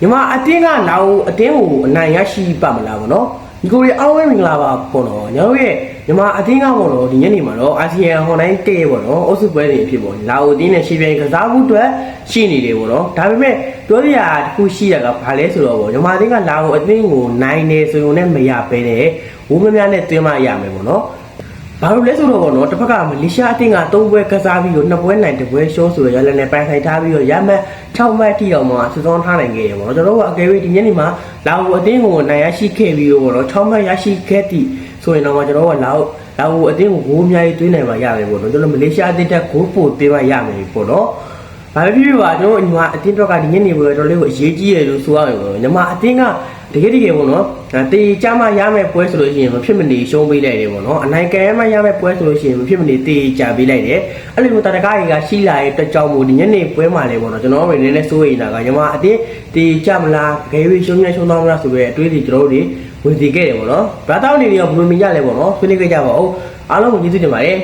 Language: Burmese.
မြန်မာအတင်းကလာဦးအတင်းကိုအနိုင်ရရှိပါမလားဗောနော်ဒီကိုရီအားဝဲမင်္ဂလာပါပေါ့နော်ညီတို့ရဲ့မြန်မာအတင်းကပေါ့နော်ဒီညနေမှာတော့အာဆီယံဟွန်တိုင်းတည့်ပေါ့နော်အုပ်စုပွဲတွေအဖြစ်ပေါ့လာဦးအတင်းနဲ့ရှေ့ပြိုင်ကစားမှုအတွက်ရှိနေတယ်ပေါ့နော်ဒါပေမဲ့ပြောရတာတစ်ခုရှိတာကဘာလဲဆိုတော့ဗောမြန်မာအတင်းကလာဦးအတင်းကိုနိုင်နေဆိုုံနဲ့မရပဲတဲ့ဝိုးမများနဲ့တွင်းမရမယ်ပေါ့နော်ဘာလို့လဲဆိုတော့ဗောနော်တစ်ဖက်ကမလေးရှားအတင်းက3ပွဲကစားပြီးတော့2ပွဲနိုင်1ပွဲရှော့ဆိုတော့ရလနဲ့ပိုင်ထိုင်ထားပြီးတော့ရမှတ်6မှတ်အထိအောင်မှစစောထားနိုင်ခဲ့တယ်ဗောနော်ကျွန်တော်တို့ကအကယ်၍ဒီညနေမှာလာဦးအတင်းကိုနိုင်ရရှိခဲ့ပြီးတော့ဗောနော်6မှတ်ရရှိခဲ့သည့်ဆိုရင်တော့ကျွန်တော်ကလာဦးအတင်းကိုဂိုးအများကြီးသွင်းနိုင်မှာရမယ်ဗောနော်ကျွန်တော်မလေးရှားအတင်းတက်ဂိုးပို့သွင်းမှရမယ်ဗောနော်ဘာပဲဖြစ်ဖြစ်ပါကျွန်တော်ညီမအတင်းတော့ကဒီညနေပွဲတော်လေးကိုအရေးကြီးတယ်လို့ဆိုရမယ်ဗောနော်ညီမအတင်းကတကယ်ပေါ့နော်တေးကြမ်းမရမယ်ပွဲဆိုလို့ရှိရင်မဖြစ်မနေရှုံးပေးလိုက်တယ်ပေါ့နော်အနိုင်ကဲမှရမယ်ပွဲဆိုလို့ရှိရင်မဖြစ်မနေတေးကြပေးလိုက်တယ်အဲ့လိုမျိုးတတကားကြီးကရှိလာတဲ့အတွက်ကြောင့်မို့ဒီညနေပွဲမှာလည်းပေါ့နော်ကျွန်တော်တို့နည်းနည်းစိုးရိမ်တာကညီမအတင်းတေးကြမလားဂဲဝေးရှုံးသွားမလားဆိုတဲ့အတွေးတွေကျွန်တော်တို့တွေဝင်တည်ခဲ့တယ်ပေါ့နော်ဘာတောင်းနေရောဘယ်လိုမြင်ရလဲပေါ့နော်ဆွေးနွေးကြပါဦးအားလုံးကိုကျေးဇူးတင်ပါတယ်